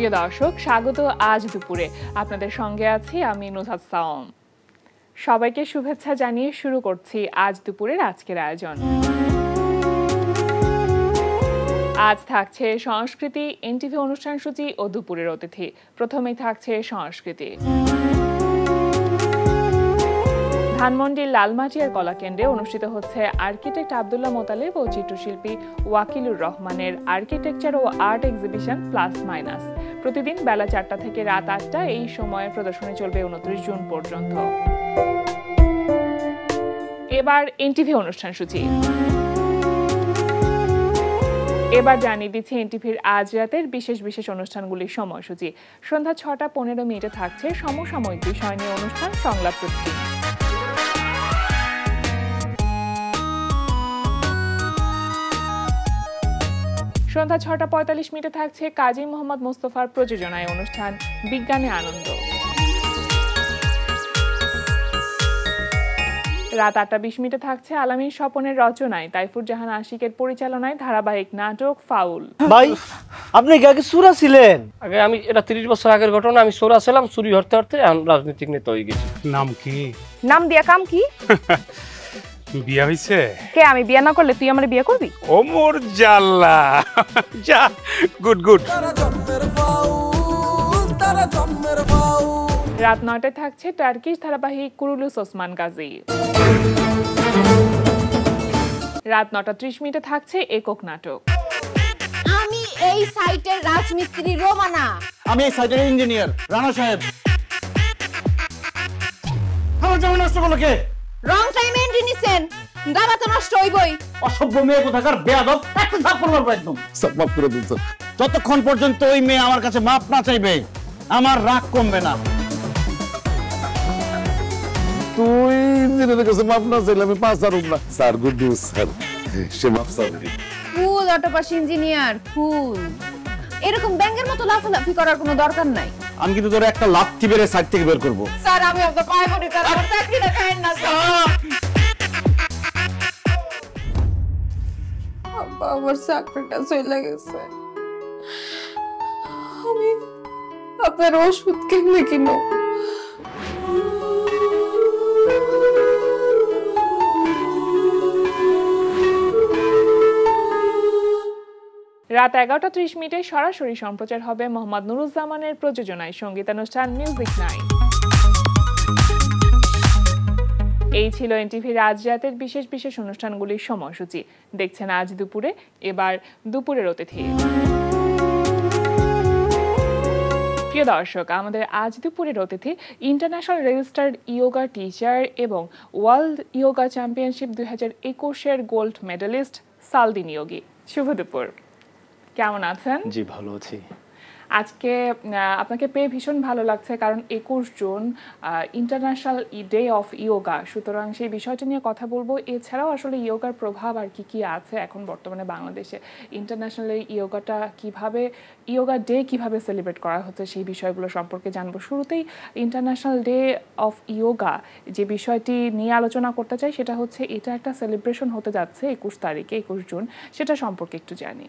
প্রিয় দর্শক, স্বাগত আজ দুপুরে। আপনাদের সঙ্গে আছি আমি নুজহাত সাওম। সবাইকে শুভেচ্ছা জানিয়ে শুরু করছি আজ দুপুরের আজকের আয়োজন। আজ থাকছে সংস্কৃতি, এনটিভি অনুষ্ঠান সূচি ও দুপুরের অতিথি। প্রথমেই থাকছে সংস্কৃতি। ধানমন্ডির লালমাটিয়ার কলাকেন্দ্রে অনুষ্ঠিত হচ্ছে আর্কিটেক্ট আব্দুল্লাহ মোতালেব ও চিত্রশিল্পী ওয়াকিলুর রহমানের আর্কিটেকচার ও আর্ট এক্সিবিশন প্লাস মাইনাস। প্রতিদিন বেলা 4টা থেকে রাত 8টা এই সময়ে প্রদর্শনী চলবে 29 জুন পর্যন্ত। এবার এনটিভি অনুষ্ঠান সূচি। এবার জানিয়ে দিচ্ছি এনটিভির আজ রাতের বিশেষ বিশেষ অনুষ্ঠানগুলির সময়সূচি। সন্ধ্যা 6টা 15 মিনিটে থাকছে সমসাময়িক বিষয় নিয়ে অনুষ্ঠান সংলাপ প্রতিদিন। সন্ধ্যা 6টা 45 মিনিটে থাকছে কাজী মোহাম্মদ মোস্তফার প্রযোজনায় অনুষ্ঠান বিজ্ঞানে আনন্দ। রাত 8টা 20 মিনিটে থাকছে আলামিন স্বপনের রচনায় তাইফুর জাহান আশিকের পরিচালনায় ধারাবাহিক নাটক ফাউল। ভাই, আপনি কি আগে সুরা ছিলেন? আগে আমি, এটা 30 বছর আগের ঘটনা, আমি সোরা ছিলাম, চুরি হরতে হরতে রাজনৈতিক নেতা হয়ে গেছি। নাম কি? নাম দিয়া কাম কি? বিয়া হইছে? কে, আমি বিয়া না করলে তুই আমারে বিয়া করবি? ওমর জাল্লা, যা, গুড গুড। রাত 9টায় থাকছে টার্কিশ ধারাবাহিক কুরুলুস ওসমান গাজী। রাত 9টা 30 মিনিটে থাকছে একক নাটক। আমি এই সাইটের রাজমিস্ত্রি রোমানা। আমি এই সাইটের ইঞ্জিনিয়ার রানা সাহেব। আমার জমি নষ্ট করলো কে? রং টাইমে এন্ট্রি নিছেন, দাবা তো নষ্ট হইবই। অসভ্য মেয়ে কোথাকার, বেয়াদব, একটা থাপ্পড় মারবো একদম। সব মাফ করে দিন স্যার। যতক্ষণ পর্যন্ত ওই মেয়ে আমার কাছে মাপ না চাইবে আমার রাগ কমবে না। তুই ইঞ্জিনিয়ারের কাছে মাপ না চাইলে আমি পাস হারুম না স্যার। গুড নিউজ স্যার, সে মাপ চাইবে। ফুল অটোপাস ইঞ্জিনিয়ার, ফুল। এরকম ব্যাঙের মতো লাফালাফি করার কোনো দরকার নাই। আমি কিন্তু তোর একটা লাথি মেরে সাইড থেকে বের করবো। স্যার, আমি আপনার পায়ে পড়ি, স্যার, আমার চাকরিটা খাইন না স্যার। আব্বা, আমার চাকরিটা চলে গেছে। আমি আপনার ওষুধ কেমনে কিনো? রাত 11টা 30 মিনিটে সরাসরি সম্প্রচার হবে মোহাম্মদ নুরুজ্জামানের প্রযোজনায় সঙ্গীতানুষ্ঠান মিউজিক নাইট। এই ছিল এনটিভির আজ রাতের বিশেষ বিশেষ অনুষ্ঠানগুলির সময়সূচি। দেখছেন আজ দুপুরে। এবার দুপুরের অতিথি। প্রিয় দর্শক, আমাদের আজ দুপুরের অতিথি ইন্টারন্যাশনাল রেজিস্টার্ড ইয়োগা টিচার এবং ওয়ার্ল্ড ইয়োগা চ্যাম্পিয়নশিপ 2021-এর গোল্ড মেডালিস্ট সালদিন ইয়োগী। শুভ দুপুর, কেমন আছেন? জি, ভালো আছি। আজকে আপনাকে পেয়ে ভীষণ ভালো লাগছে, কারণ 21 June international day of yoga. সুতরাং সেই বিষয়টা নিয়ে কথা বলবো। এছাড়াও আসলে ইয়োগার প্রভাব আর কি আছে এখন বর্তমানে বাংলাদেশে, ইন্টারন্যাশনাল ইয়োগাটা কিভাবে, ইয়োগা ডে কিভাবে সেলিব্রেট করা হচ্ছে, সেই বিষয়গুলো সম্পর্কে জানবো। শুরুতেই ইন্টারন্যাশনাল ডে অফ ইয়োগা যে বিষয়টি নিয়ে আলোচনা করতে চাই, সেটা হচ্ছে এটা একটা সেলিব্রেশন হতে যাচ্ছে 21 তারিখে, 21 জুন। সেটা সম্পর্কে একটু জানি।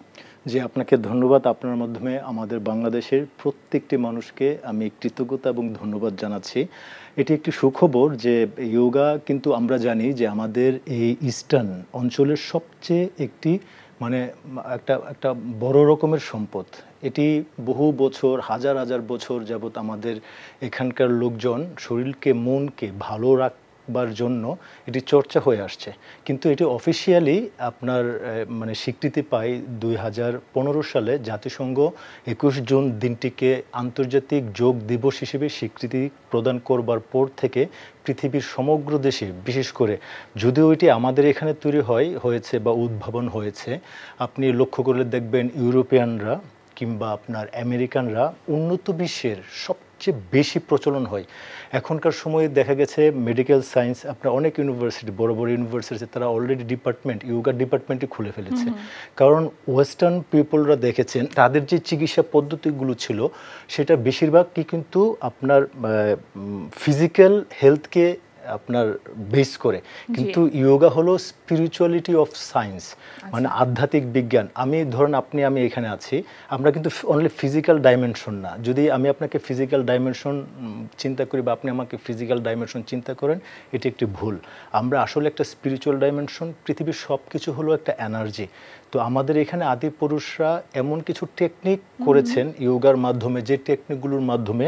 জি, আপনাকে ধন্যবাদ। আপনার মাধ্যমে আমাদের বাংলাদেশের প্রত্যেকটি মানুষকে আমি কৃতজ্ঞতা এবং ধন্যবাদ জানাচ্ছি। এটি একটি সুখবর যে যোগা কিন্তু আমরা জানি যে আমাদের এই ইস্টার্ন অঞ্চলের সবচেয়ে একটি একটা বড় রকমের সম্পদ। এটি বহু বছর, হাজার হাজার বছর যাবত আমাদের এখানকার লোকজন শরীরকে, মনকে ভালো রাখবার জন্য এটি চর্চা হয়ে আসছে। কিন্তু এটি অফিসিয়ালি আপনার স্বীকৃতি পায় 2015 সালে। জাতিসংঘ 21 জুন দিনটিকে আন্তর্জাতিক যোগ দিবস হিসেবে স্বীকৃতি প্রদান করবার পর থেকে পৃথিবীর সমগ্র দেশে, বিশেষ করে যদিও এটি আমাদের এখানে তৈরি হয়েছে বা উদ্ভাবন হয়েছে, আপনি লক্ষ্য করলে দেখবেন ইউরোপিয়ানরা কিংবা আপনার আমেরিকানরা উন্নত বিশ্বের সবচেয়ে বেশি প্রচলন হয়। এখনকার সময়ে দেখা গেছে মেডিকেল সায়েন্স, আপনার অনেক ইউনিভার্সিটি, বড় বড় ইউনিভার্সিটি, তারা অলরেডি যোগা ডিপার্টমেন্টই খুলে ফেলেছে। কারণ ওয়েস্টার্ন পিপলরা দেখেছেন তাদের যে চিকিৎসা পদ্ধতিগুলো ছিল সেটা বেশিরভাগ কি কিন্তু আপনার ফিজিক্যাল হেলথকে আপনার বেস করে, কিন্তু ইয়োগা হলো স্পিরিচুয়ালিটি অফ সায়েন্স, মানে আধ্যাত্মিক বিজ্ঞান। আমি ধরুন আমি এখানে আছি, আমরা কিন্তু অনলি ফিজিক্যাল ডাইমেনশন না। যদি আমি আপনাকে ফিজিক্যাল ডাইমেনশন চিন্তা করি বা আপনি আমাকে ফিজিক্যাল ডাইমেনশন চিন্তা করেন, এটি একটি ভুল। আমরা আসলে একটা স্পিরিচুয়াল ডাইমেনশন। পৃথিবীর সব কিছু হলো একটা এনার্জি। তো আমাদের এখানে আদি পুরুষরা এমন কিছু টেকনিক করেছেন ইয়োগার মাধ্যমে, যে টেকনিকগুলোর মাধ্যমে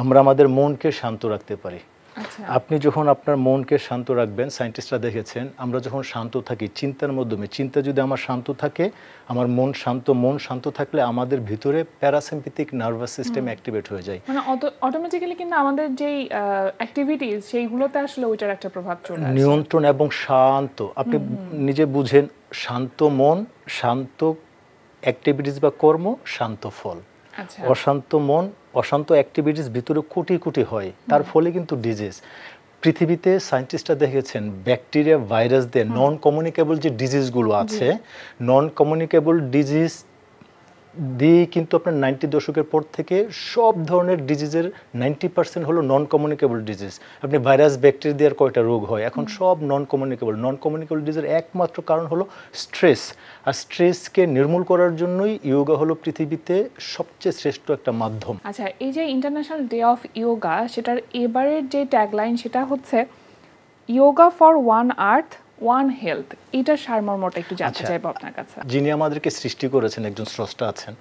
আমরা আমাদের মনকে শান্ত রাখতে পারি। আপনি যখন আপনার মনকে শান্ত রাখবেন, সায়েন্টিস্টরা দেখেছেন আমরা যখন শান্ত থাকি চিন্তার মাধ্যমে, চিন্তা যদি আমার শান্ত থাকে, আমার মন শান্ত থাকলে আমাদের ভিতরে প্যারাসিম্প্যাথিক নার্ভাস সিস্টেম অ্যাক্টিভেট হয়ে যায়, মানে অটোমেটিক্যালি কিন্তু আমাদের যেই অ্যাক্টিভিটিস সেইগুলোতে আসলে ওইটার একটা প্রভাব চলে আসে, নিয়ন্ত্রণ এবং শান্ত। আপনি নিজে বুঝেন, শান্ত মন, শান্ত অ্যাক্টিভিটিস বা কর্ম, শান্ত ফল। অশান্ত মন, অশান্ত অ্যাক্টিভিটিস ভিতরে কোটি কোটি হয়, তার ফলে কিন্তু ডিজিজ। পৃথিবীতে সায়েন্টিস্টরা দেখেছেন ব্যাকটেরিয়া, ভাইরাস দিয়ে নন কমিউনিকেবল যে ডিজিজগুলো আছে, নন কমিউনিকেবল ডিজিজ দিয়ে কিন্তু আপনার 90 দশকের পর থেকে সব ধরনের ডিজিজের 90% হলো নন কমিউনিকেবল ডিজিজ। আপনি ভাইরাস, ব্যাকটেরিয়া দিয়ে কয়টা রোগ হয়, এখন সব নন কমিউনিকেবল ডিজিজের একমাত্র কারণ হলো স্ট্রেস। আর স্ট্রেসকে নির্মূল করার জন্যই ইয়োগা হলো পৃথিবীতে সবচেয়ে শ্রেষ্ঠ একটা মাধ্যম। আচ্ছা, এই যে ইন্টারন্যাশনাল ডে অফ ইয়োগা, সেটার এবারের যে ট্যাগলাইন সেটা হচ্ছে yoga for one earth one health. এটার সারমর্মটা একটু জানতে চাইবো আপনার কাছে। যিনি আমাদেরকে সৃষ্টি করেছেন, একজন স্রষ্টা আছেন,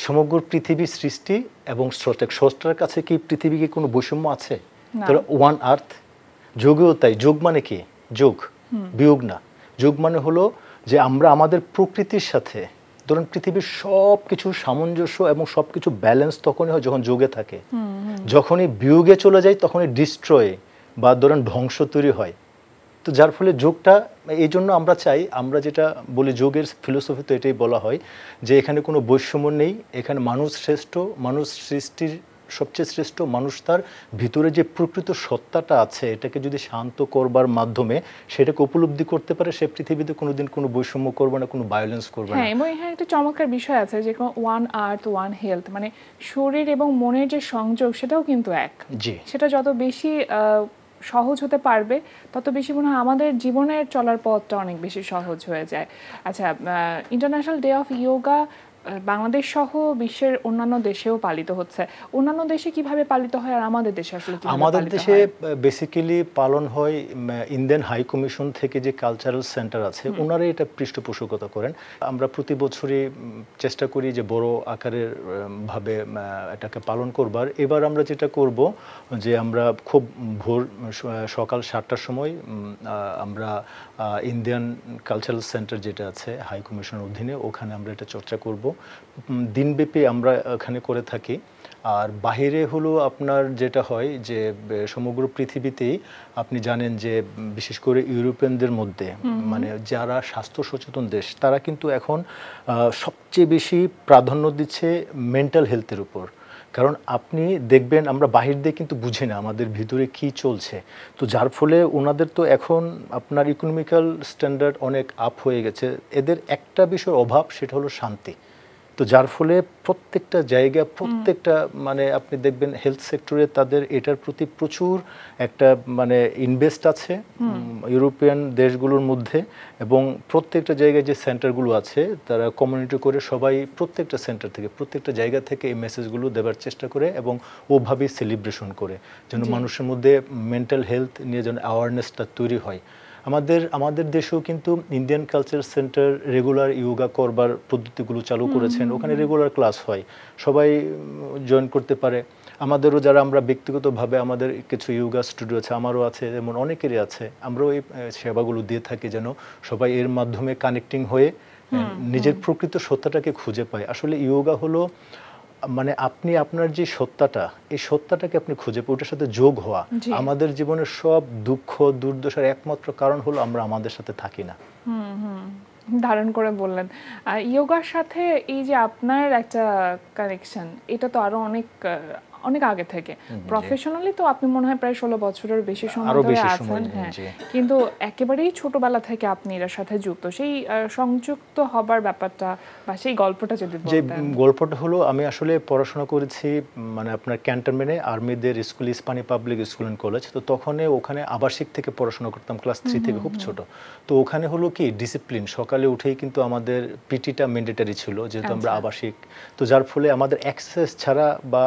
সমগ্র পৃথিবীর সৃষ্টি এবং স্রষ্টার কাছে কি পৃথিবীকে কোনো বৈষম্য আছে? তাহলে ওয়ান আর্থ, যোগেও তাই। যোগ মানে কি? যোগ, বিয়োগ না। যোগ মানে হলো যে আমরা আমাদের প্রকৃতির সাথে, ধরুন পৃথিবীর সব কিছু সামঞ্জস্য এবং সব কিছু ব্যালেন্স তখনই হয় যখন যোগে থাকে। যখনই বিয়োগে চলে যায় তখনই ডিস্ট্রয় বা ধরুন ধ্বংস তৈরি হয়। তো যার ফলে যোগটা, এই জন্য আমরা চাই, আমরা যেটা বলি যোগের ফিলোসফি তো এটাই বলা হয় যে এখানে কোনো বৈষম্য নেই, এখানে মানুষ শ্রেষ্ঠ, মানুষ সৃষ্টির সবচেয়ে শ্রেষ্ঠ। মানুষ তার ভিতরে যে প্রকৃত সত্তাটা আছে এটাকে যদি শান্ত করবার মাধ্যমে সেটাকে উপলব্ধি করতে পারে, সে পৃথিবীতে কোনোদিন কোনো বৈষম্য করবে না, কোনো ভায়োলেন্স করবে না। হ্যাঁ, এবং এখানে একটা চমৎকার বিষয় আছে যে ওয়ান আর্থ ওয়ান হেলথ, মানে শরীর এবং মনের যে সংযোগ সেটাও কিন্তু এক। জি, সেটা যত বেশি সহজ হতে পারবে তত বেশি মনে হয় আমাদের জীবনের চলার পথটা অনেক বেশি সহজ হয়ে যায়। আচ্ছা, international day of yoga Bangladesh সহ বিশ্বের অন্যান্য দেশেও পালিত হচ্ছে। অন্যান্য দেশে কিভাবে পালিত হয় আর আমাদের দেশে আসলে কিভাবে পালিত হয়? আমাদের দেশে বেসিক্যালি পালন হয় ইন্ডিয়ান হাই কমিশন থেকে যে কালচারাল সেন্টার আছে, ওনারা এটা পৃষ্ঠপোষকতা করেন। আমরা প্রতি বছরই চেষ্টা করি যে বড় আকারের ভাবে এটাকে পালন করবার। এবার আমরা যেটা করব যে আমরা খুব ভোর সকাল 7টার সময় আমরা ইন্ডিয়ান কালচারাল সেন্টার যেটা আছে হাই কমিশনের অধীনে, ওখানে আমরা এটা চর্চা করব। দিনব্যাপী আমরা এখানে করে থাকি। আর বাহিরে হলো আপনার যেটা হয় যে সমগ্র পৃথিবীতেই আপনি জানেন যে বিশেষ করে ইউরোপিয়ানদের মধ্যে, মানে যারা স্বাস্থ্য সচেতন দেশ, তারা কিন্তু এখন সবচেয়ে বেশি প্রাধান্য দিচ্ছে মেন্টাল হেলথের উপর। কারণ আপনি দেখবেন আমরা বাহির দিয়ে কিন্তু বুঝি না আমাদের ভিতরে কি চলছে। তো যার ফলে ওনাদের তো এখন আপনার ইকোনমিক্যাল স্ট্যান্ডার্ড অনেক আপ হয়ে গেছে, এদের একটা বিষয়ের অভাব, সেটা হলো শান্তি। তো যার ফলে প্রত্যেকটা জায়গা, প্রত্যেকটা মানে আপনি দেখবেন হেলথ সেক্টরে তাদের এটার প্রতি প্রচুর একটা মানে ইনভেস্ট আছে ইউরোপিয়ান দেশগুলোর মধ্যে। এবং প্রত্যেকটা জায়গায় যে সেন্টারগুলো আছে তারা কমিউনিটি করে সবাই প্রত্যেকটা সেন্টার থেকে, প্রত্যেকটা জায়গা থেকে এই মেসেজগুলো দেওয়ার চেষ্টা করে এবং ওভাবেই সেলিব্রেশন করে, যেন মানুষের মধ্যে মেন্টাল হেলথ নিয়ে যেন অ্যাওয়ারনেসটা তৈরি হয়। আমাদের দেশেও কিন্তু Indian culture centre regular yoga করবার পদ্ধতিগুলো চালু করেছেন। ওখানে রেগুলার ক্লাস হয়, সবাই জয়েন করতে পারে। আমাদেরও যারা আমরা ব্যক্তিগতভাবে আমাদের কিছু ইয়োগা স্টুডিও আছে, আমারও আছে, যেমন অনেকেরই আছে, আমরাও এই সেবাগুলো দিয়ে থাকি যেন সবাই এর মাধ্যমে কানেক্টিং হয়ে নিজের প্রকৃত সত্তাটাকে খুঁজে পায়। আসলে ইয়োগা হলো মানে আপনি আপনার যে সত্তাটা, এই সত্তাটাকে আপনি খুঁজে পাই, ওটার সাথে যোগ হওয়া। আমাদের জীবনের সব দুঃখ দুর্দশার একমাত্র কারণ হলো আমরা আমাদের সাথে থাকি না। ধারণ করে বললেন। আর ইয়োগার সাথে এই যে আপনার একটা কানেকশন, এটা তো আরো অনেক আগে থেকে। প্রফেশনালি তো আপনি মনে হয় প্রায় 16 বছরের বেশি সময় ধরে আছেন। হ্যাঁ, কিন্তু একেবারেই ছোটবেলা থেকে আপনি এর সাথে যুক্ত, সেই সংযুক্ত হবার ব্যাপারটা বা সেই গল্পটা যদি বলতেন। যে গল্পটা হলো, আমি আসলে পড়াশোনা করেছি মানে আপনার ক্যান্টনমেন্টে আর্মিদের school, Ispahani public school and college. তো তখন ওখানে আবাসিক থেকে পড়াশোনা করতাম, ক্লাস 3 থেকে, খুব ছোট। তো ওখানে হলো কি ডিসিপ্লিন, সকালে উঠেই কিন্তু আমাদের পিটিটা ম্যান্ডেটরি ছিল, যেহেতু আমরা আবাসিক। তো যার ফলে আমাদের অ্যাক্সেস ছাড়া বা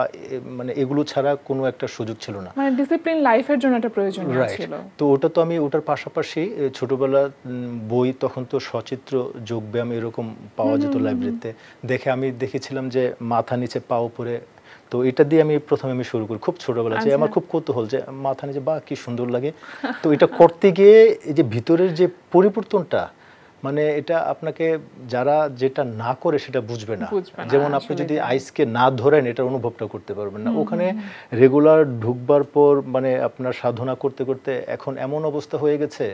মানে এগুলো ছাড়া কোনো একটা সুযোগ ছিল না, মানে ডিসিপ্লিন লাইফের জন্য একটা প্রয়োজনীয় ছিল। তো ওটা তো আমি ওটার পাশাপাশি ছোটবেলা বই, তখন তো সচিত্র, যোগব্যায়াম এরকম পাওয়া যেত লাইব্রেরিতে, দেখে আমি দেখেছিলাম যে মাথা নিচে পা উপরে। তো এটা দিয়ে আমি প্রথমে শুরু করি খুব ছোটবেলা, যে আমার খুব কৌতূহল যে মাথা নিচে বা কি সুন্দর লাগে। তো এটা করতে গিয়ে এই যে ভিতরের যে পরিবর্তনটা, মানে এটা আপনাকে যারা যেটা না করে সেটা বুঝবে না। যেমন আপনি যদি আইসকে না ধরেন এটার অনুভবটা করতে পারবেন না। ওখানে রেগুলার ঢুকবার পর মানে আপনার সাধনা করতে করতে এখন এমন অবস্থা হয়ে গেছে,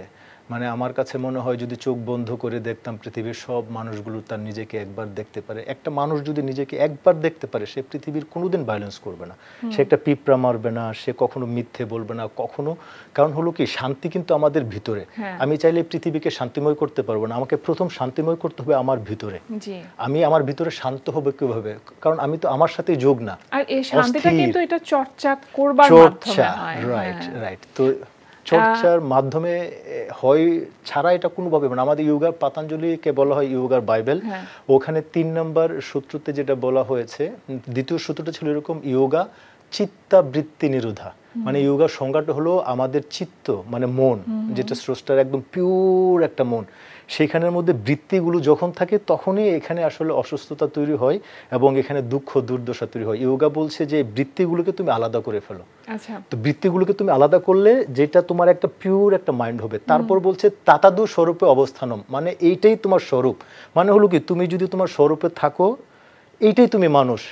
মানে আমার কাছে মনে হয় যদি চোখ বন্ধ করে দেখতাম পৃথিবীর সব মানুষগুলো তার নিজেকে একবার দেখতে পারে। একটা মানুষ যদি নিজেকে একবার দেখতে পারে, সে পৃথিবীর কোনোদিন ভায়োলেন্স করবে না, সে একটা পিঁপড়া মারবে না, সে কখনো মিথ্যে বলবে না কখনো। কারণ হলো কি, শান্তি কিন্তু আমাদের ভিতরে। আমি চাইলে পৃথিবীকে শান্তিময় করতে পারবো না, আমাকে প্রথম শান্তিময় করতে হবে আমার ভিতরে। আমি আমার ভিতরে শান্ত হবে কিভাবে? কারণ আমি তো আমার সাথে যোগ না, আর এই শান্তিটা কিন্তু এটা চর্চা করবার মাধ্যমে হয়। Right right. তো চর্চার মাধ্যমে হয়, ছাড়া এটা কোনোভাবে মানে আমাদের ইয়োগার পাতঞ্জলিকে বলা হয় ইয়োগার বাইবেল। ওখানে 3 নম্বর সূত্রতে যেটা বলা হয়েছে, দ্বিতীয় সূত্রটা ছিল এরকম, ইয়োগা চিত্তাবৃত্তি নিরোধা। মানে ইয়োগার সংজ্ঞাটা হলো আমাদের চিত্ত মানে মন, যেটা স্রষ্টার একদম পিওর একটা মন, সেখানের মধ্যে বৃত্তিগুলো যখন থাকে তখনই এখানে আসলে অসুস্থতা তৈরি হয় এবং এখানে দুঃখ দুর্দশা তৈরি হয়। ইয়োগা বলছে যে বৃত্তিগুলোকে তুমি আলাদা করে ফেলো। তো বৃত্তিগুলোকে তুমি আলাদা করলে যেটা তোমার একটা পিওর একটা মাইন্ড হবে। তারপর বলছে তাতাদু স্বরূপে অবস্থানম, মানে এইটাই তোমার স্বরূপ। মানে হলো কি, তুমি যদি তোমার স্বরূপে থাকো এইটাই তুমি মানুষ।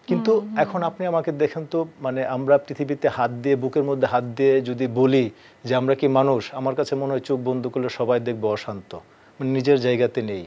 কিন্তু এখন আপনি আমাকে দেখেন তো, মানে আমরা পৃথিবীতে হাত দিয়ে, বুকের মধ্যে হাত দিয়ে যদি বলি যে আমরা কি মানুষ, আমার কাছে মনে হয় চোখ বন্ধ করলে সবাই দেখবে অশান্ত, মানে নিজের জায়গাতে নেই।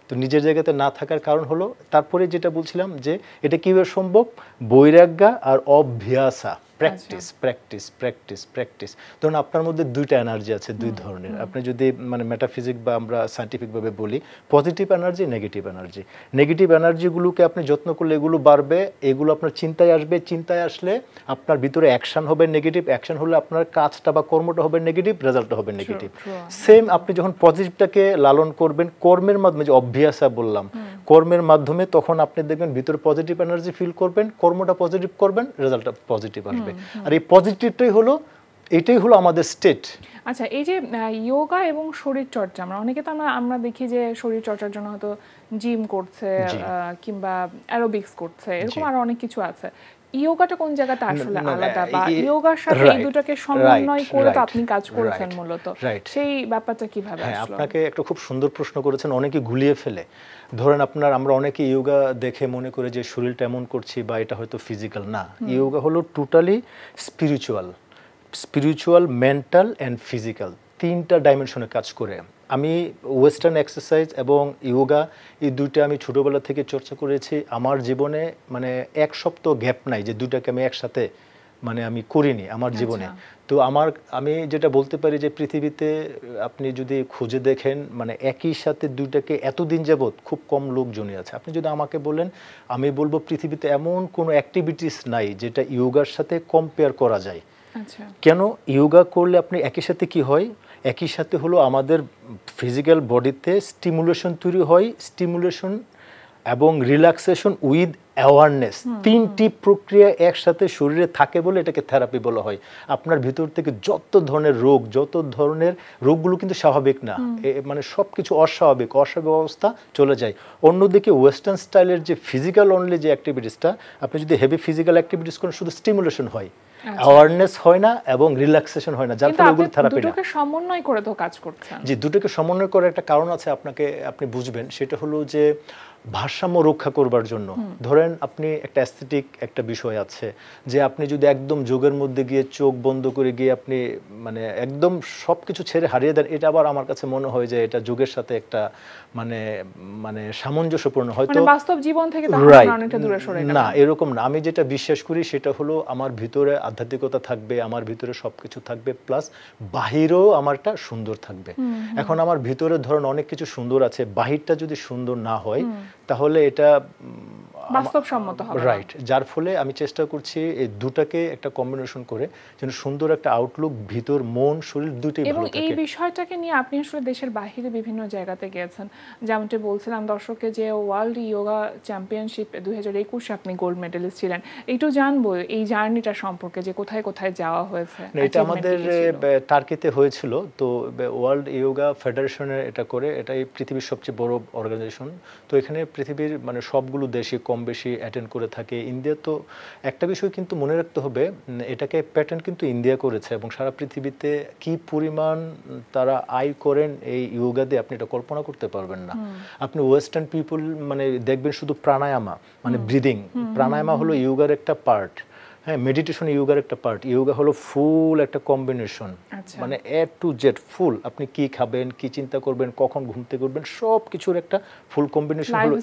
তো নিজের জায়গাতে না থাকার কারণ হলো, তারপরে যেটা বলছিলাম যে এটা কিভাবে সম্ভব, বৈরাগ্য আর অভ্যাসা, প্র্যাকটিস প্র্যাকটিস প্র্যাকটিস প্র্যাকটিস। ধরুন আপনার মধ্যে 2টা এনার্জি আছে, 2 ধরনের। আপনি যদি মানে মেটাফিজিক বা আমরা সায়েন্টিফিকভাবে বলি, positive energy, negative energy. Negative এনার্জিগুলোকে আপনি যত্ন করলে এগুলো বাড়বে, এগুলো আপনার চিন্তায় আসবে, চিন্তায় আসলে আপনার ভিতরে অ্যাকশন হবে নেগেটিভ, অ্যাকশন হলে আপনার কাজটা বা কর্মটা হবে নেগেটিভ, রেজাল্টটা হবে নেগেটিভ। সেম আপনি যখন পজিটিভটাকে লালন করবেন কর্মের মাধ্যমে, যে অভ্যাসা বললাম, কর্মের মাধ্যমে, তখন আপনি দেখবেন ভিতরে পজিটিভ এনার্জি ফিল করবেন, কর্মটা পজিটিভ করবেন, রেজাল্টটা পজিটিভ আসবে। আর এই পজিটিভটাই হলো, এটাই হলো আমাদের স্টেট। আচ্ছা, এই যে যোগা এবং শরীর চর্চা, অনেকে তো আমরা দেখি যে শরীর চর্চার জন্য হয়তো জিম করছে কিংবা অ্যারোবিক্স করছে, এরকম আরো অনেক কিছু আছে। ইয়োগাটা কোন জায়গাটা আসলে আলাদা, বা ইয়োগার সাথে এই দুটোকে সমন্বয় করে তো আপনি কাজ করছেন মূলত, সেই ব্যাপারটা কিভাবে আসলো? আপনাকে একটা খুব সুন্দর প্রশ্ন করেছেন, অনেকে গুলিয়ে ফেলে। ধরেন আমরা অনেকে ইয়োগা দেখে মনে করে যে শরীরটা এমন করছি বা এটা হয়তো ফিজিক্যাল না। ইয়োগা হলো totally spiritual, mental and physical, 3টা ডাইমেনশনে কাজ করে। আমি ওয়েস্টার্ন এক্সারসাইজ এবং ইয়োগা এই 2টা আমি ছোটোবেলা থেকে চর্চা করেছি। আমার জীবনে মানে 1 সপ্তাহ গ্যাপ নাই যে 2টাকে আমি একসাথে মানে আমি করিনি আমার জীবনে। তো আমি যেটা বলতে পারি যে পৃথিবীতে আপনি যদি খুঁজে দেখেন, মানে একই সাথে 2টাকে এতদিন যাবৎ খুব কম লোকজনই আছে। আপনি যদি আমাকে বলেন, আমি বলবো পৃথিবীতে এমন কোনো অ্যাক্টিভিটিস নাই যেটা ইয়োগার সাথে কম্পেয়ার করা যায়। কেন? ইয়োগা করলে আপনি একই সাথে কি হয়, একই সাথে হলো আমাদের ফিজিক্যাল বডিতে স্টিমুলেশন তৈরি হয়, স্টিমুলেশন এবং রিল্যাক্সেশন উইথ অ্যাওয়ারনেস, 3টি প্রক্রিয়া একসাথে শরীরে থাকে বলে এটাকে থেরাপি বলা হয়। আপনার ভিতর থেকে যত ধরনের রোগগুলো কিন্তু স্বাভাবিক না, মানে সব কিছু অস্বাভাবিক অবস্থা চলে যায়। অন্যদিকে ওয়েস্টার্ন স্টাইলের যে ফিজিক্যাল অনলি যে অ্যাক্টিভিটিসটা, আপনি যদি হেভি ফিজিক্যাল অ্যাক্টিভিটিস করেন শুধু স্টিমুলেশন হয়, অ্যাওয়ারনেস হয় না এবং রিল্যাক্সেশন হয় না, যার ফলে ওগুলো থেরাপি না। দুটোকে সমন্বয় করে তো কাজ করছেন। জি, দুটোকে সমন্বয় করার একটা কারণ আছে, আপনি বুঝবেন। সেটা হলো যে ভারসাম্য রক্ষা করবার জন্য। ধরেন আপনি একটা অ্যাস্থেটিক একটা বিষয় আছে যে আপনি যদি একদম যোগের মধ্যে গিয়ে চোখ বন্ধ করে গিয়ে আপনি মানে একদম সবকিছু ছেড়ে হারিয়ে দেন, এটা আবার আমার কাছে মনে হয় যে এটা যোগের সাথে একটা মানে মানে সামঞ্জস্যপূর্ণ, হয়তো বাস্তব জীবন থেকে অনেকটা দূরে সরে না, এরকম না। আমি যেটা বিশ্বাস করি সেটা হলো আমার ভিতরে আধ্যাত্মিকতা থাকবে, আমার ভিতরে সবকিছু থাকবে, প্লাস বাহিরেও আমারটা সুন্দর থাকবে। এখন আমার ভিতরে ধরুন অনেক কিছু সুন্দর আছে, বাহিরটা যদি সুন্দর না হয় তাহলে এটা বাস্তবসম্মত হবে না। রাইট। যার ফলে আমি চেষ্টা করছি এই দুটাকে একটা কম্বিনেশন করে যেন সুন্দর একটা আউটলুক, ভিতর মন শরীর দুটোই ভালো এবং থাকে। এই বিষয়টাকে নিয়ে আপনি আসলে দেশের বাইরে বিভিন্ন জায়গাতে গিয়েছেন, যেমনটি বলছিলাম দর্শককে যে ওয়ার্ল্ড ইয়োগা চ্যাম্পিয়নশিপ 2021 আপনি গোল্ড মেডেলিস্ট ছিলেন। একটু জানবো এই জার্নিটা সম্পর্কে, যে কোথায় কোথায় যাওয়া হয়েছে। এটা আমাদের টার্কিতে হয়েছিল। তো ওয়ার্ল্ড ইয়োগা ফেডারেশনের এটা করে, এটাই পৃথিবীর সবচেয়ে বড় অর্গানাইজেশন। তো এখানে পৃথিবীর মানে সবগুলো দেশে কম বেশি অ্যাটেন্ড করে থাকে। ইন্ডিয়া তো একটা বিষয় কিন্তু মনে রাখতে হবে, এটাকে প্যাটার্ন কিন্তু ইন্ডিয়া করেছে এবং সারা পৃথিবীতে কি পরিমাণ তারা আয় করেন এই ইয়োগা দিয়ে আপনি এটা কল্পনা করতে পারবেন না। আপনি ওয়েস্টার্ন পিপল মানে দেখবেন শুধু প্রাণায়ামা মানে ব্রিদিং, প্রাণায়ামা হলো ইয়োগার একটা পার্ট, হ্যাঁ, মেডিটেশন ইয়োগার একটা পার্ট। ইয়োগা হলো ফুল একটা কম্বিনেশন, মানে এ টু জেড ফুল। আপনি কি খাবেন, কি চিন্তা করবেন, কখন ঘুম থেকে উঠবেন, সব কিছুর একটা ফুল কম্বিনেশন হলো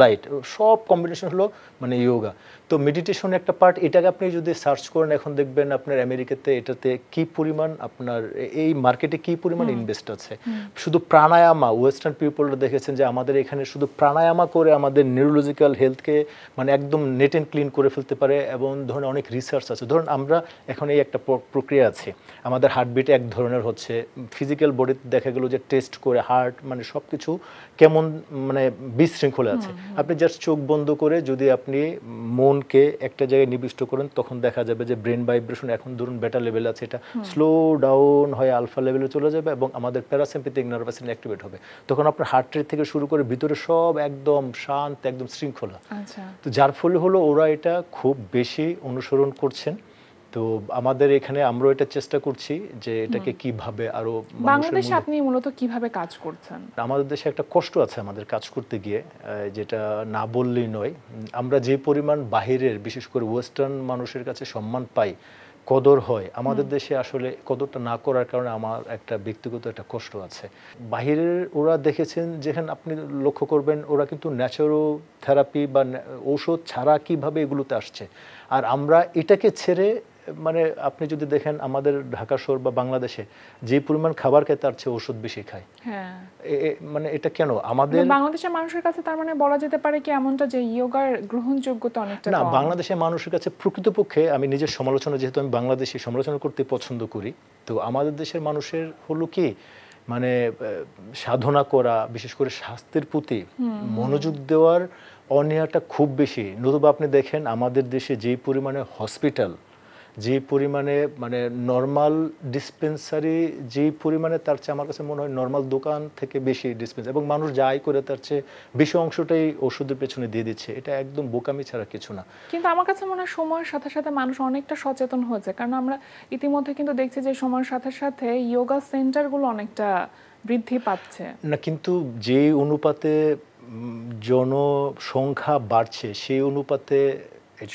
লাইট, সব কম্বিনেশন হলো মানে ইয়োগা। তো মেডিটেশন একটা পার্ট। এটাকে আপনি যদি সার্চ করেন এখন দেখবেন আপনার আমেরিকাতে এটাতে কি পরিমাণ আপনার এই মার্কেটে কি পরিমাণ ইনভেস্ট আছে। শুধু প্রাণায়ামা, ওয়েস্টার্ন পিপলরা দেখেছেন যে আমাদের এখানে শুধু প্রাণায়ামা করে আমাদের নিউরোলজিক্যাল হেলথকে মানে একদম নেট অ্যান্ড ক্লিন করে ফেলতে পারে। এবং ধরুন অনেক রিসার্চ আছে, ধরুন আমরা এখন এই একটা প্রক্রিয়া আছে, আমাদের হার্টবিট এক ধরনের হচ্ছে, ফিজিক্যাল বডিতে দেখা গেল যে টেস্ট করে হার্ট মানে সব কিছু কেমন মানে বিশৃঙ্খলা আছে। আপনি জাস্ট চোখ বন্ধ করে যদি আপনি মনকে একটা জায়গায় নিবিষ্ট করেন তখন দেখা যাবে যে ব্রেন ভাইব্রেশন এখন ধরুন বেটা লেভেল আছে, এটা স্লো ডাউন হয়ে আলফা লেভেলে চলে যাবে এবং আমাদের প্যারাসিম্প্যাথিক নার্ভাস সিস্টেম অ্যাক্টিভেট হবে। তখন আপনার হার্ট রেট থেকে শুরু করে ভিতরে সব একদম শান্ত, একদম শৃঙ্খলা। তো যার ফলে হলো ওরা এটা খুব বেশি অনুসরণ করছেন। তো আমাদের এখানে আমরা এটা চেষ্টা করছি যে এটাকে কিভাবে আরো বাংলাদেশে আপনি মূলত কিভাবে কাজ করছেন? আমাদের দেশে একটা কষ্ট আছে আমাদের কাজ করতে গিয়ে, যেটা না বললেই নয়। আমরা যে পরিমাণ বাহিরের বিশেষ করে ওয়েস্টার্ন মানুষের কাছে সম্মান পাই, কদর হয়, আমাদের দেশে আসলে কদরটা না করার কারণে আমার একটা ব্যক্তিগত একটা কষ্ট আছে। বাহিরের ওরা দেখেছেন যেখানে আপনি লক্ষ্য করবেন ওরা কিন্তু ন্যাচারোথেরাপি বা ঔষধ ছাড়া কিভাবে এগুলোতে আসছে, আর আমরা এটাকে ছেড়ে মানে আপনি যদি দেখেন আমাদের ঢাকা শহর বা বাংলাদেশে যে পরিমাণ খাবার খায় তার চেয়ে ওষুধ বেশি খায়। হ্যাঁ, মানে এটা কেন আমাদের বাংলাদেশের মানুষের কাছে তার মানে বলা যেতে পারে কি এমনটা যে ইয়োগার গ্রহণযোগ্যতা অনেকটা না, কম? বাংলাদেশের মানুষের কাছে প্রকৃতপক্ষে আমি নিজের সমালোচনা, যেহেতু আমি বাংলাদেশি, সমালোচনা করতে পছন্দ করি। তো আমাদের দেশের মানুষের হলো কি মানে সাধনা করা, বিশেষ করে স্বাস্থ্যের প্রতি মনোযোগ দেওয়ার অনীহাটা খুব বেশি। নতুবা আপনি দেখেন আমাদের দেশে যেই পরিমাণে হসপিটাল, যে পরিমাণে মানে নর্মাল ডিসপেন্সারি যেই পরিমাণে, তার চেয়ে আমার কাছে মনে হয় নর্মাল দোকান থেকে বেশি ডিসপেন্সারি, এবং মানুষ যা আয় করে তার চেয়ে বেশি অংশটাই ওষুধের পেছনে দিয়ে দিচ্ছে। এটা একদম বোকামি ছাড়া কিছু না। কিন্তু আমার কাছে মনে হয় সময়ের সাথে সাথে মানুষ অনেকটা সচেতন হয়েছে, কারণ আমরা ইতিমধ্যে কিন্তু দেখছি যে সময়ের সাথে সাথে ইয়োগা সেন্টারগুলো অনেকটা বৃদ্ধি পাচ্ছে না, কিন্তু যে অনুপাতে জনসংখ্যা বাড়ছে সেই অনুপাতে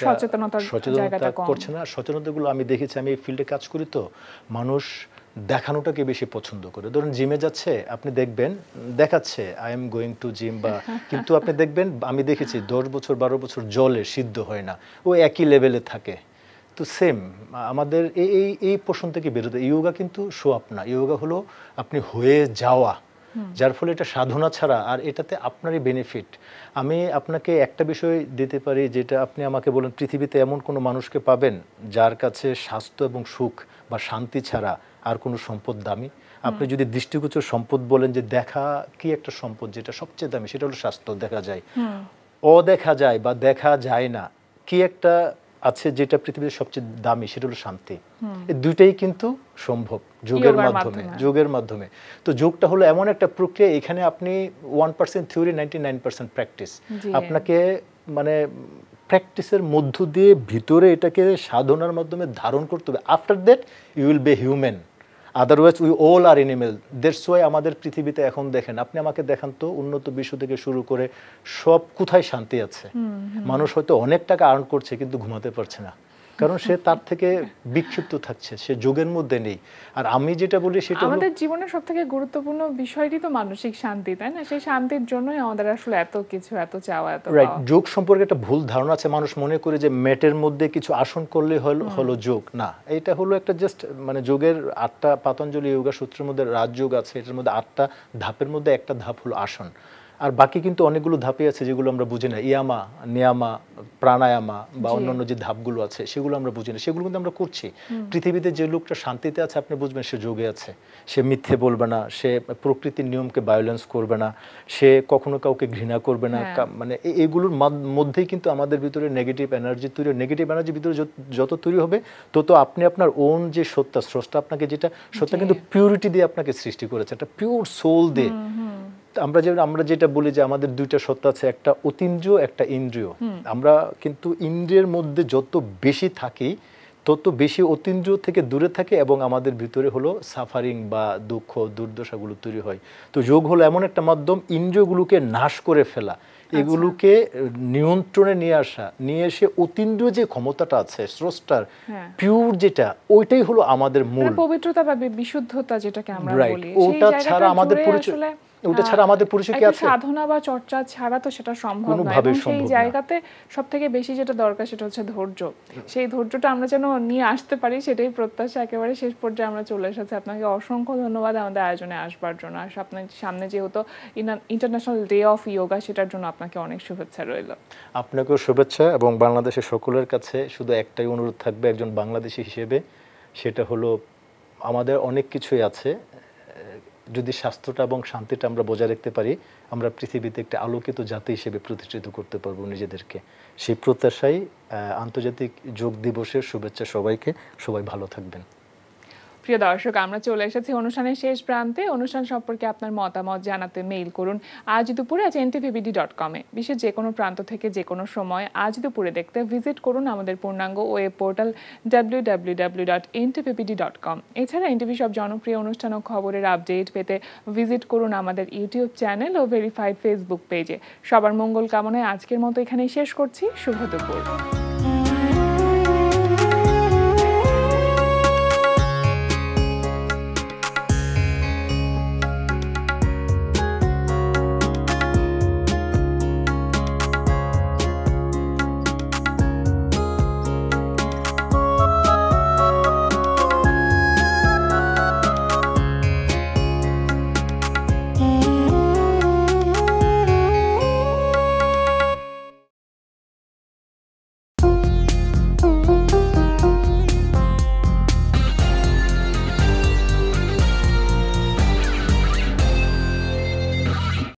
সচেতনতা করছে না। সচেতনতাগুলো আমি দেখেছি, আমি এই ফিল্ডে কাজ করি, তো মানুষ দেখানোটাকে বেশি পছন্দ করে। ধরুন জিমে যাচ্ছে, আপনি দেখবেন দেখাচ্ছে I am going to gym বা, কিন্তু আপনি দেখবেন আমি দেখেছি 10 বছর 12 বছর জলে সিদ্ধ হয় না, ও একই লেভেলে থাকে। তো সেম আমাদের এই পোষণ থেকে বেরোতে ইয়োগা কিন্তু শো আপ না, ইয়োগা হলো আপনি হয়ে যাওয়া, যার ফলে এটা সাধনা ছাড়া আর এটাতে আপনারই বেনিফিট। আমি আপনাকে একটা বিষয় দিতে পারি, যেটা আপনি আমাকে বলেন পৃথিবীতে এমন কোনো মানুষকে পাবেন যার কাছে স্বাস্থ্য এবং সুখ বা শান্তি ছাড়া আর কোনো সম্পদ দামি? আপনি যদি দৃষ্টিগোচর সম্পদ বলেন যে দেখা কি একটা সম্পদ যেটা সবচেয়ে দামি, সেটা হলো স্বাস্থ্য। দেখা যায়, অদেখা যায় বা দেখা যায় না, কি একটা আছে যেটা পৃথিবীর সবচেয়ে দামি, সেটা হলো শান্তি। এই দুইটাই কিন্তু সম্ভব যোগের মাধ্যমে। তো যোগটা হলো এমন একটা প্রক্রিয়া, এখানে আপনি 1% থিওরি, 99% প্র্যাকটিস। আপনাকে মানে প্র্যাকটিসের মধ্য দিয়ে ভিতরে এটাকে সাধনার মাধ্যমে ধারণ করতে হবে। After that you will be human. Otherwise we all are animal. That's why আমাদের পৃথিবীতে এখন দেখেন, আপনি আমাকে দেখান তো উন্নত বিশ্ব থেকে শুরু করে সব কোথায় শান্তি আছে? মানুষ হয়তো অনেক টাকা আর্ন করছে কিন্তু ঘুমাতে পারছে না, কারণ সে তার থেকে বিক্ষিপ্ত থাকছে, সে যোগের মধ্যে নেই। আর আমি যেটা বলি সেটা আমাদের জীবনের সবথেকে গুরুত্বপূর্ণ বিষয়টি তো মানসিক শান্তি, তাই না? সেই শান্তির জন্যই আমাদের আসলে এত কিছু, এত চাওয়া, এত রাইট। যোগ সম্পর্কে একটা ভুল ধারণা আছে, মানুষ মনে করে যে ম্যাটের মধ্যে কিছু আসন করলে হলো যোগ। না, এটা হলো একটা জাস্ট মানে যোগের 8টা পাতঞ্জলি যোগা সূত্রের মধ্যে রাজযোগ আছে, এটার মধ্যে 8টা ধাপের মধ্যে একটা ধাপ হলো আসন। আর বাকি কিন্তু অনেকগুলো ধাপে আছে যেগুলো আমরা বুঝি না, ইয়ামা, নিয়ামা, প্রাণায়ামা বা অন্যান্য যে ধাপগুলো আছে সেগুলো আমরা বুঝি না, সেগুলো কিন্তু আমরা করছি। পৃথিবীতে যে লোকটা শান্তিতে আছে আপনি বুঝবেন সে যোগে আছে, সে মিথ্যে বলবে না, সে প্রকৃতির নিয়মকে ভায়োলেন্স করবে না, সে কখনো কাউকে ঘৃণা করবে না। মানে এগুলোর মধ্যেই কিন্তু আমাদের ভিতরে নেগেটিভ এনার্জি তৈরি, নেগেটিভ এনার্জি ভিতরে যত তৈরি হবে তত আপনি আপনার ওন যে সত্তা, স্রষ্টা আপনাকে যেটা সত্তা কিন্তু পিউরিটি দিয়ে আপনাকে সৃষ্টি করেছে, একটা পিওর সোল দিয়ে। আমরা যেটা বলি যে আমাদের দুইটা সত্তা আছে, একটা অতীন্দ্রিয়, একটা ইন্দ্রিয়। আমরা কিন্তু ইন্দ্রিয়ের মধ্যে যত বেশি থাকি তত বেশি অতীন্দ্রিয় থেকে দূরে থাকে এবং আমাদের ভিতরে হলো সাফারিং বা দুঃখ দুর্দশাগুলো তৈরি হয়। তো যোগ হলো এমন একটা মাধ্যম ইন্দ্রিয়গুলোকে নাশ করে ফেলা, এগুলোকে নিয়ন্ত্রণে নিয়ে এসে অতীন্দ্রিয় যে ক্ষমতাটা আছে স্রষ্টার পিওর যেটা, ওইটাই হলো আমাদের মূল পবিত্রতা বা বিশুদ্ধতা যেটাকে আমরা বলি। ওটা ছাড়া আমাদের পরিচয়, ওটা ছাড়া আমাদের পরিচয় কি আছে? সাধনা বা চর্চা ছাড়া তো সেটা সম্ভব নয়। এবং সেই জায়গাতে সবথেকে বেশি যেটা দরকার সেটা হচ্ছে ধৈর্য। সেই ধৈর্যটা আমরা যেন নিয়ে আসতে পারি সেটাই প্রত্যাশা। একেবারে শেষ পর্যায়ে আমরা চলে এসেছি। আপনাকে অসংখ্য ধন্যবাদ আমাদের আয়োজনে আসবার জন্য। আর আপনার সামনে যেহেতু ইন্টারন্যাশনাল ডে অফ ইয়োগা, সেটার জন্য আপনাকে অনেক শুভেচ্ছা রইল। আপনাকেও শুভেচ্ছা, এবং বাংলাদেশের সকলের কাছে শুধু একটাই অনুরোধ থাকবে একজন বাংলাদেশি হিসেবে, সেটা হলো আমাদের অনেক কিছুই আছে, যদি স্বাস্থ্যটা এবং শান্তিটা আমরা বজায় রাখতে পারি আমরা পৃথিবীতে একটা আলোকিত জাতি হিসেবে প্রতিষ্ঠিত করতে পারবো নিজেদেরকে। সেই প্রত্যাশায় আন্তর্জাতিক যোগ দিবসের শুভেচ্ছা সবাইকে। সবাই ভালো থাকবেন। প্রিয় দর্শক, আমরা চলে এসেছি অনুষ্ঠানের শেষ প্রান্তে। অনুষ্ঠান সম্পর্কে আপনার মতামত জানাতে মেইল করুন আজ দুপুরে @ntvbd.com এ। বিশ্বের যে কোনো প্রান্ত থেকে যে কোনো সময় আজ দুপুরে দেখতে ভিজিট করুন আমাদের পূর্ণাঙ্গ ওয়েব পোর্টাল www.ntvbd.com। এছাড়া এনটিভি সব জনপ্রিয় অনুষ্ঠান ও খবরের আপডেট পেতে ভিজিট করুন আমাদের ইউটিউব চ্যানেল ও ভেরিফাইড ফেসবুক পেজে। সবার মঙ্গল কামনায় আজকের মতো এখানেই শেষ করছি। শুভ দুপুর।